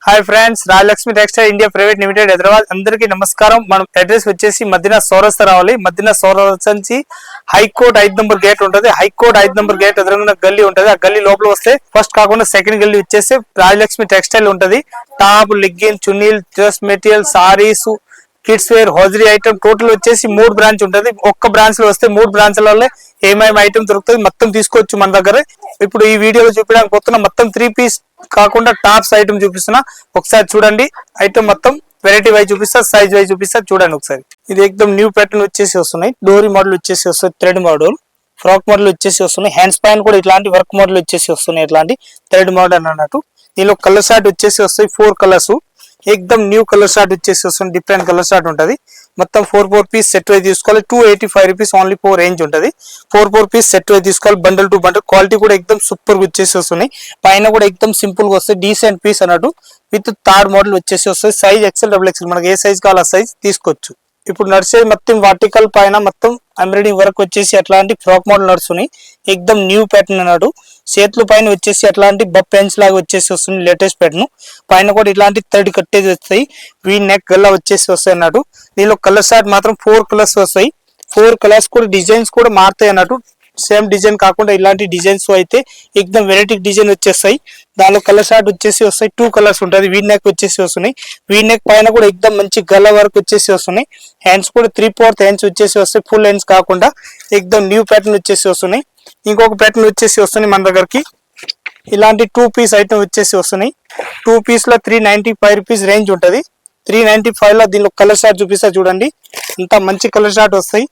Hi friends, Rajalakshmi textile India private limited Hyderabad. అందరికీ నమస్కారం. మనం అడ్రస్ వచ్చేసి మదీనా చౌరస్తా రావాలి. మదీనా చౌరస్తా నుంచి హైకోర్ట్ 5 నంబర్ గేట్ ఉంటుంది. హైకోర్ట్ 5 నంబర్ గేట్ ఎదురుగా గల్లీ ఉంటుంది. ఆ గల్లీ లోపల వస్తే ఫస్ట్ కాకుండా సెకండ్ గల్లీ వచ్చేసి రాజలక్ష్మి టెక్స్టైల్ ఉంటుంది. టాప్, లెగ్గిన్, చున్నీల్, dress material, sarees, kids wear, hosiery item total వచ్చేసి 3 బ్రాంచ్ ఉంటుంది. ఒక్క బ్రాంచ్ లో వస్తే 3 బ్రాంచ్లలో ఏమేమి ఐటమ్ దొరుకుతుంది మొత్తం తీసుకోవచ్చు మన దగ్గర. ఇప్పుడు ఈ వీడియోలో చూపించడానికి పోతున్నా మొత్తం 3 పీస్ కాకుండా టాప్స్ ఐటమ్ చూపిస్తున్నా. ఒకసారి చూడండి. ఐటమ్ మొత్తం వెరైటీ వైజ్ చూపిస్తా, సైజ్ వైజ్ చూపిస్తా. చూడండి ఒకసారి. ఇది ఎక్దమ్ న్యూ ప్యాటర్న్ వచ్చేసి వస్తున్నాయి. డోరీ మోడల్ వచ్చేసి వస్తుంది. థ్రెడ్ మోడల్, ఫ్రాక్ మోడల్ వచ్చేసి వస్తున్నాయి. హ్యాండ్స్ పైన కూడా ఇట్లాంటి వర్క్ మోడల్ వచ్చేసి వస్తున్నాయి. ఇట్లాంటి థ్రెడ్ మోడల్ అన్నట్టు. దీనిలో కలర్ షార్ట్ వచ్చేసి వస్తాయి 4 కలర్స్. ఎక్దమ్ న్యూ కలర్ షార్ట్ వచ్చేసి వస్తుంది. డిఫరెంట్ కలర్ షార్ట్ ఉంటుంది. మొత్తం 4 పీస్ సెట్ వైజ్ తీసుకోవాలి. 285 రూపీస్ ఓన్లీ 4 రేంజ్ ఉంటుంది. 4 పీస్ సెట్ వైజ్ తీసుకోవాలి. బండల్ టు బండల్ క్వాలిటీ కూడా ఎక్దమ్ సూపర్ గా వచ్చేసి వస్తున్నాయి. పైన కూడా ఎక్దమ్ సింపుల్ గా వస్తాయి. డీసెంట్ పీస్ అన్నట్టు. విత్ థర్డ్ మోడల్ వచ్చేసి వస్తుంది. సైజ్ ఎక్సెల్, డబుల్ ఎక్సెల్ మనకి ఏ సైజ్ కావాలో ఆ సైజ్ తీసుకోవచ్చు. ఇప్పుడు నడిచేది మొత్తం వర్టికల్ పైన మొత్తం ఎంబ్రాయిడింగ్ వర్క్ వచ్చేసి అట్లాంటి ఫ్రాక్ మోడల్ నడుస్తున్నాయి. ఎక్దమ్ న్యూ ప్యాటర్న్ అన్నాడు. చేతుల పైన వచ్చేసి అట్లాంటి బప్ పెన్స్ లాగా వచ్చేసి వస్తుంది. లేటెస్ట్ ప్యాటర్న్ పైన కూడా ఇట్లాంటి థర్డ్ కట్టేది వస్తాయి. వీ నెక్ గల్లా వచ్చేసి వస్తాయి అన్నట్టు. దీనిలో కలర్ షార్ట్ మాత్రం 4 కలర్స్ వస్తాయి. 4 కలర్స్ కూడా డిజైన్స్ కూడా మారుతాయి అన్నట్టు. సేమ్ డిజైన్ కాకుండా ఇలాంటి డిజైన్స్ అయితే ఎక్దమ్ వెరైటీ డిజైన్ వచ్చేస్తాయి. దానిలో కలర్ షార్ట్ వచ్చేసి వస్తాయి. 2 కలర్స్ ఉంటుంది. వీ నెక్ వచ్చేసి వస్తున్నాయి. వీ నెక్ పైన కూడా ఎక్దమ్ మంచి గల్ల వర్క్ వచ్చేసి వస్తున్నాయి. హ్యాండ్స్ కూడా 3/4 హ్యాండ్స్ వచ్చేసి వస్తాయి. ఫుల్ హ్యాండ్స్ కాకుండా ఎక్దమ్ న్యూ ప్యాటర్న్ వచ్చేసి వస్తున్నాయి. ఇంకొక ప్యాటర్న్ వచ్చేసి వస్తున్నాయి మన దగ్గరకి. ఇలాంటి 2 పీస్ ఐటమ్ వచ్చేసి వస్తున్నాయి. 2 పీస్ లో 395 రూపీస్ రేంజ్ ఉంటుంది. 395 లో దీనిలో కలర్ షార్ట్ చూపిస్తా చూడండి. ఇంత మంచి కలర్ షార్ట్ వస్తాయి.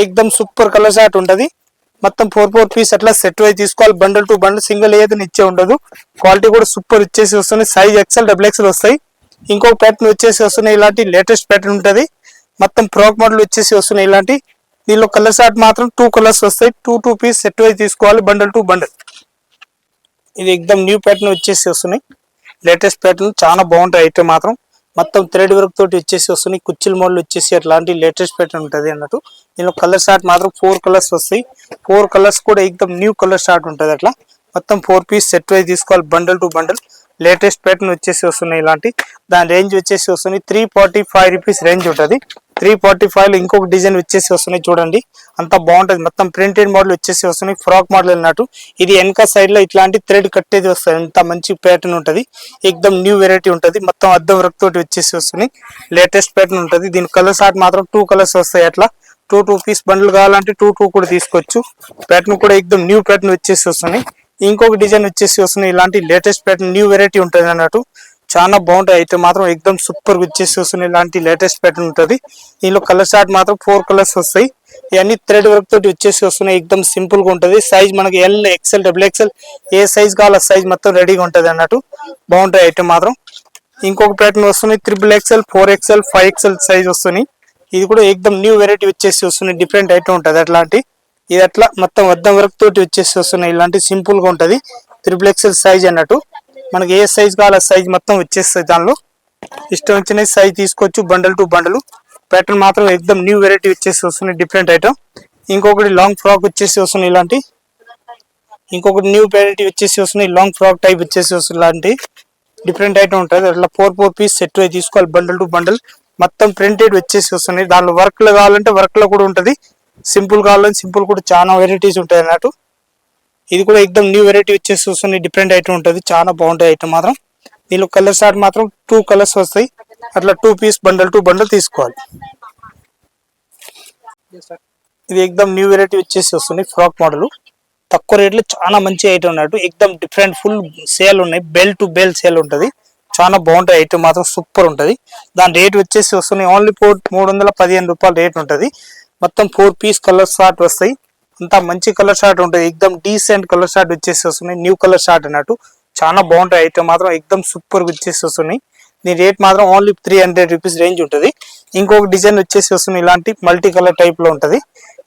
ఎక్దమ్ సూపర్ కలర్ షార్ట్ ఉంటుంది. మొత్తం 4 పీస్ అట్లా సెట్ వైజ్ తీసుకోవాలి. బండల్ టు బండల్ సింగిల్ ఏదైనా ఇచ్చే ఉండదు. క్వాలిటీ కూడా సూపర్ ఇచ్చేసి వస్తుంది. సైజ్ ఎక్సెల్, డబుల్ ఎక్సెల్ వస్తాయి. ఇంకొక ప్యాటర్న్ వచ్చేసి వస్తున్నాయి. ఇలాంటి లేటెస్ట్ ప్యాటర్న్ ఉంటుంది. మొత్తం ఫ్రాక్ మోడల్ వచ్చేసి వస్తున్నాయి. ఇలాంటి దీనిలో కలర్ షార్ట్ మాత్రం 2 కలర్స్ వస్తాయి. 2 పీస్ సెట్ వైజ్ తీసుకోవాలి. Bundle to bundle. ఇది ఎక్దమ్ న్యూ ప్యాటర్న్ వచ్చేసి వస్తున్నాయి. లేటెస్ట్ ప్యాటర్న్ చాలా బాగుంటాయి. ఐటమ్ మాత్రం మొత్తం థ్రెడ్ వర్క్ తోటి వచ్చేసి వస్తున్నాయి. కుచ్చిల్ మోడల్ వచ్చేసి అట్లాంటి లేటెస్ట్ ప్యాటర్న్ ఉంటుంది అన్నట్టు. దీనిలో కలర్ షార్ట్ మాత్రం 4 కలర్స్ వస్తాయి. 4 కలర్స్ కూడా ఎక్దమ్ న్యూ కలర్ షార్ట్ ఉంటుంది. అట్లా మొత్తం 4 పీస్ సెట్ వైజ్ తీసుకోవాలి. Bundle to bundle latest pattern వచ్చేసి వస్తున్నాయి. ఇలాంటి దాని రేంజ్ వచ్చేసి వస్తుంది 345 రూపీస్ రేంజ్ ఉంటుంది. 345 లో ఇంకొక డిజైన్ వచ్చేసి వస్తున్నాయి చూడండి. అంత బాగుంటది. మొత్తం ప్రింటెడ్ మోడల్ వచ్చేసి వస్తున్నాయి. ఫ్రాక్ మోడల్ అన్నట్టు. ఇది వెనక సైడ్ లో ఇట్లాంటి థ్రెడ్ కట్టేది వస్తుంది. అంత మంచి ప్యాటర్న్ ఉంటుంది. ఎక్దమ్ న్యూ వెరైటీ ఉంటుంది. మొత్తం అద్దం వర్క్ తోటి వచ్చేసి వస్తున్నాయి. లేటెస్ట్ ప్యాటర్న్ ఉంటుంది. దీని కలర్ షార్ట్ మాత్రం 2 కలర్స్ వస్తాయి. అట్లా 2 పీస్ బండ్లు కావాలంటే 2 కూడా తీసుకోవచ్చు. ప్యాటర్న్ కూడా ఎక్దమ్ న్యూ ప్యాటర్న్ వచ్చేసి వస్తున్నాయి. ఇంకొక డిజైన్ వచ్చేసి వస్తున్నాయి. ఇలాంటి లేటెస్ట్ ప్యాటర్న్ న్యూ వెరైటీ ఉంటుంది అన్నట్టు. చాలా బాగుంటాయి. అయితే మాత్రం ఎక్దమ్ సూపర్ వచ్చేసి వస్తున్నాయి. ఇలాంటి లేటెస్ట్ ప్యాటర్న్ ఉంటుంది. దీనిలో కలర్ షార్ట్ మాత్రం 4 కలర్స్ వస్తాయి. ఇవన్నీ థ్రెడ్ వర్క్ తోటి వచ్చేసి వస్తున్నాయి. ఎక్దమ్ సింపుల్ గా ఉంటుంది. సైజ్ మనకి ఎల్, ఎక్సెల్, డబుల్ ఎక్సెల్ ఏ సైజ్ కావాలో ఆ సైజ్ మొత్తం రెడీగా ఉంటుంది అన్నట్టు. బాగుంటాయి ఐటమ్ మాత్రం. ఇంకొక ప్యాటర్న్ వస్తున్నాయి. 3XL, 4XL, 5XL సైజ్ వస్తున్నాయి. ఇది కూడా ఎక్దమ్ న్యూ వెరైటీ వచ్చేసి వస్తున్నాయి. డిఫరెంట్ ఐటమ్ ఉంటుంది. అట్లాంటి ఇది అట్లా మొత్తం అద్దం వర్క్ తోటి వచ్చేసి వస్తున్నాయి. ఇలాంటి సింపుల్ గా ఉంటుంది. 3XL సైజ్ అన్నట్టు. మనకి ఏ సైజ్ కావాలో ఆ సైజ్ మొత్తం వచ్చేస్తుంది. దానిలో ఇష్టం వచ్చిన సైజ్ తీసుకోవచ్చు. బండల్ టు బండల్ ప్యాటర్న్ మాత్రం ఎక్దమ్ న్యూ వెరైటీ వచ్చేసి వస్తున్నాయి. Different item. ఇంకొకటి లాంగ్ ఫ్రాక్ వచ్చేసి వస్తున్నాయి. ఇలాంటి ఇంకొకటి న్యూ వెరైటీ వచ్చేసి వస్తున్నాయి. లాంగ్ ఫ్రాక్ టైప్ వచ్చేసి వస్తుంది. ఇలాంటి డిఫరెంట్ ఐటమ్ ఉంటుంది. అట్లా 4 పీస్ సెట్ అయి తీసుకోవాలి. బండల్ టు బండల్ మొత్తం ప్రింటెడ్ వచ్చేసి వస్తున్నాయి. దానిలో వర్క్ లో కావాలంటే వర్క్ లో కూడా ఉంటుంది. సింపుల్ కావాలంటే సింపుల్ కూడా చాలా వెరైటీస్ ఉంటాయి అన్నట్టు. ఇది కూడా ఎక్దమ్ న్యూ వెరైటీ వచ్చేసి వస్తుంది. డిఫరెంట్ ఐటమ్ ఉంటుంది. చాలా బాగుంటాయి ఐటమ్ మాత్రం. దీనిలో కలర్ షార్ట్ మాత్రం 2 కలర్స్ వస్తాయి. అట్లా 2 పీస్ బండల్ టు బండల్ తీసుకోవాలి. ఇది ఎక్దమ్ న్యూ వెరైటీ వచ్చేసి వస్తుంది. ఫ్రాక్ మోడల్ తక్కువ రేట్లో చాలా మంచి ఐటమ్ అన్నట్టు. ఎక్దమ్ డిఫరెంట్ ఫుల్ సేల్ ఉన్నాయి. బెల్ టు బెల్ సేల్ ఉంటుంది. చాలా బాగుంటాయి. ఐటమ్ మాత్రం సూపర్ ఉంటుంది. దాని రేట్ వచ్చేసి వస్తున్నాయి ఓన్లీ 315 రూపాయలు రేట్ ఉంటుంది. మొత్తం 4 పీస్ కలర్ షార్ట్ వస్తాయి. అంతా మంచి కలర్ షార్ట్ ఉంటుంది. ఎక్దమ్ డీసెంట్ కలర్ షార్ట్ వచ్చేసి వస్తున్నాయి. న్యూ కలర్ షార్ట్ అన్నట్టు. చాలా బాగుంటాయి. ఐటమ్ మాత్రం ఎక్దమ్ సూపర్ వచ్చేసి వస్తున్నాయి. దీని రేట్ మాత్రం ఓన్లీ 300 రూపీస్ రేంజ్ ఉంటుంది. ఇంకొక డిజైన్ వచ్చేసి వస్తుంది. ఇలాంటి మల్టీ కలర్ టైప్ లో ఉంటుంది.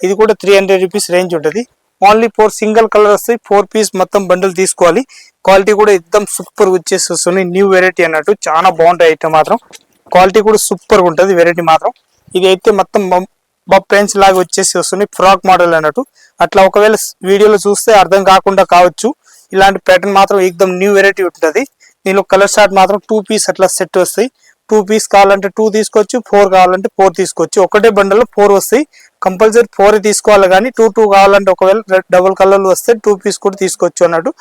ఇది కూడా 300 రూపీస్ రేంజ్ ఉంటుంది. ఓన్లీ 4 సింగిల్ కలర్ వస్తాయి. 4 పీస్ మొత్తం బండిల్ తీసుకోవాలి. క్వాలిటీ కూడా ఎక్దమ్ సూపర్ వచ్చేసి వస్తుంది. న్యూ వెరైటీ అన్నట్టు. చాలా బాగుంటాయి ఐటమ్ మాత్రం. క్వాలిటీ కూడా సూపర్ ఉంటుంది. వెరైటీ మాత్రం ఇది అయితే మొత్తం బప్ పెన్స్ లాగా వచ్చేసి వస్తుంది. ఫ్రాక్ మోడల్ అన్నట్టు. అట్లా ఒకవేళ వీడియోలో చూస్తే అర్థం కాకుండా కావచ్చు. ఇలాంటి ప్యాటర్న్ మాత్రం ఎక్దమ్ న్యూ వెరైటీ ఉంటుంది. దీనిలో కలర్ షార్ట్ మాత్రం 2 పీస్ అట్లా సెట్ వస్తాయి. 2 పీస్ కావాలంటే 2 తీసుకోవచ్చు, 4 కావాలంటే 4 తీసుకోవచ్చు. ఒకటే బండల్ లో 4 వస్తాయి. కంపల్సరీ 4 తీసుకోవాలి కానీ 2 కావాలంటే ఒకవేళ డబుల్ కలర్లు వస్తే 2 పీస్ కూడా తీసుకోవచ్చు అన్నట్టు.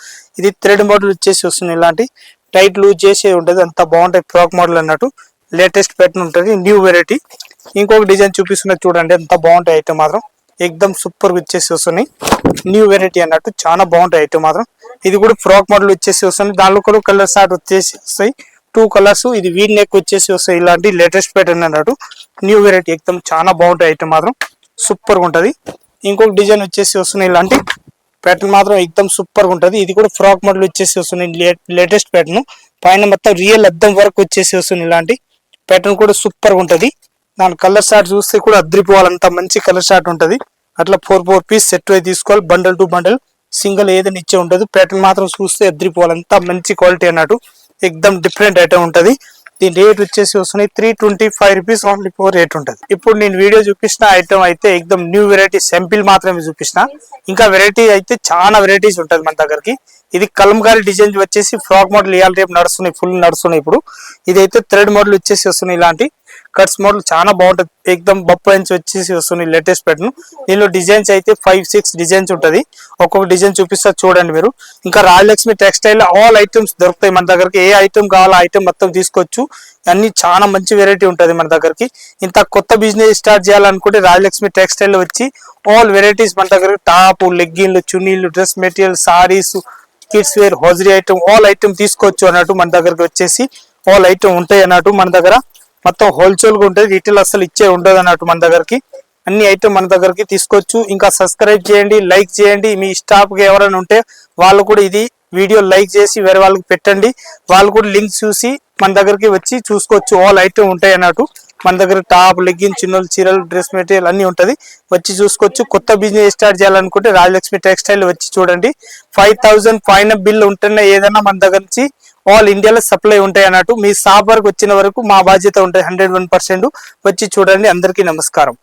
ఇది థ్రెడ్ మోడల్ వచ్చేసి వస్తుంది. ఇలాంటి టైట్ లూజ్ చేసి ఉంటుంది. అంత బాగుంటాయి ఫ్రాక్ మోడల్ అన్నట్టు. లేటెస్ట్ ప్యాటర్న్ ఉంటుంది, న్యూ వెరైటీ. ఇంకొక డిజైన్ చూపిస్తున్నది చూడండి, ఎంత బాగుంటాయి ఐటమ్ మాత్రం. ఎక్దమ్ సూపర్ వచ్చేసి వస్తున్నాయి. న్యూ వెరైటీ అన్నట్టు చాలా బాగుంటాయి ఐటమ్ మాత్రం. ఇది కూడా ఫ్రాక్ మోడల్ వచ్చేసి వస్తుంది. దానిలో కూడా కలర్ షార్ట్ వచ్చేసి వస్తాయి 2 కలర్స్. ఇది వీ నెక్ వచ్చేసి వస్తాయి. ఇలాంటి లేటెస్ట్ ప్యాటర్న్ అన్నట్టు, న్యూ వెరైటీ. ఎక్దమ్ చాలా బాగుంటాయి ఐటమ్ మాత్రం, సూపర్ గా ఉంటది. ఇంకొక డిజైన్ వచ్చేసి వస్తున్నాయి. ఇలాంటి ప్యాటర్న్ మాత్రం ఎక్దమ్ సూపర్ గా ఉంటది. ఇది కూడా ఫ్రాక్ మోడల్ వచ్చేసి వస్తుంది. లేటెస్ట్ ప్యాటర్న్ పైన మొత్తం రియల్ అద్దం వరకు వచ్చేసి వస్తుంది. ఇలాంటి ప్యాటర్న్ కూడా సూపర్ గా ఉంటది. దాని కలర్ షార్ట్ చూస్తే కూడా అద్రిపోవాలంత మంచి కలర్ షార్ట్ ఉంటది. అట్లా 4 పీస్ సెట్ అయి తీసుకోవాలి. బండల్ టు బండల్ సింగిల్ ఏదైనా ఇచ్చే ఉంటుంది. ప్యాటర్న్ మాత్రం చూస్తే అద్రిపోవాలంత మంచి క్వాలిటీ అన్నట్టు. ఎక్దమ్ డిఫరెంట్ ఐటమ్ ఉంటది. దీని రేట్ వచ్చేసి వస్తున్నాయి 325 రూపీస్ ఓన్లీ ఫోర్ రేట్ ఉంటుంది. ఇప్పుడు నేను వీడియో చూపించిన ఐటమ్ అయితే ఎక్దమ్ న్యూ వెరైటీ సింపుల్ మాత్రమే చూపించిన. ఇంకా వెరైటీ అయితే చాలా వెరైటీస్ ఉంటది మన దగ్గరికి. ఇది కలంకారీ డిజైన్ వచ్చేసి ఫ్రాక్ మోడల్ ఇవాళ రేపు నడుస్తున్నాయి, ఫుల్ నడుస్తున్నాయి ఇప్పుడు. ఇదైతే థ్రెడ్ మోడల్ వచ్చేసి వస్తున్నాయి. ఇలాంటి కట్స్ మోడల్ చాలా బాగుంటది. ఎక్దమ్ బొప్పాయించి వచ్చేసి వస్తున్నాయి లేటెస్ట్ ప్యాటర్న్. దీనిలో డిజైన్స్ అయితే 5-6 డిజైన్స్ ఉంటది. ఒక్కొక్క డిజైన్ చూపిస్తా చూడండి మీరు. ఇంకా రాజలక్ష్మి టెక్స్టైల్ ఆల్ ఐటమ్స్ దొరుకుతాయి మన దగ్గరికి. ఏ ఐటమ్ కావాలో ఐటమ్ మొత్తం తీసుకోవచ్చు. అన్ని చాలా మంచి వెరైటీ ఉంటది మన దగ్గరికి. ఇంత కొత్త బిజినెస్ స్టార్ట్ చేయాలనుకుంటే రాజలక్ష్మి టెక్స్టైల్ వచ్చి ఆల్ వెరైటీస్ మన దగ్గర టాప్, లెగ్గిన్లు, చున్నీలు, dress material, sarees, kids wear, hosiery item all item తీసుకోవచ్చు అన్నట్టు. మన దగ్గరికి వచ్చేసి ఆల్ ఐటమ్ ఉంటాయి అన్నట్టు. మన దగ్గర మొత్తం హోల్సేల్ గా ఉంటుంది, రీటైల్ అసలు ఇచ్చే ఉండదు అన్నట్టు. మన దగ్గరికి అన్ని ఐటమ్ మన దగ్గరికి తీసుకోవచ్చు. ఇంకా సబ్స్క్రైబ్ చేయండి, లైక్ చేయండి. మీ స్టాఫ్ కి ఎవరైనా ఉంటే వాళ్ళు కూడా ఇది వీడియో లైక్ చేసి వేరే వాళ్ళకి పెట్టండి. వాళ్ళు కూడా లింక్ చూసి మన దగ్గరికి వచ్చి చూసుకోవచ్చు. ఆల్ ఐటమ్ ఉంటాయి అన్నట్టు. మన దగ్గర టాప్, లెగ్గిన్, చిన్నోలు, చీరలు, డ్రెస్ మెటీరియల్ అన్ని ఉంటది. వచ్చి చూసుకోవచ్చు. కొత్త బిజినెస్ స్టార్ట్ చేయాలనుకుంటే రాజలక్ష్మి టెక్స్టైల్ వచ్చి చూడండి. 5000 పైన బిల్ ఉంటేనే ఏదైనా మన దగ్గర నుంచి ఆల్ ఇండియాలో సప్లై ఉంటాయి అన్నట్టు. మీ షాప్ వరకు వచ్చిన వరకు మా బాధ్యత ఉంటాయి 101%. వచ్చి చూడండి. అందరికీ నమస్కారం.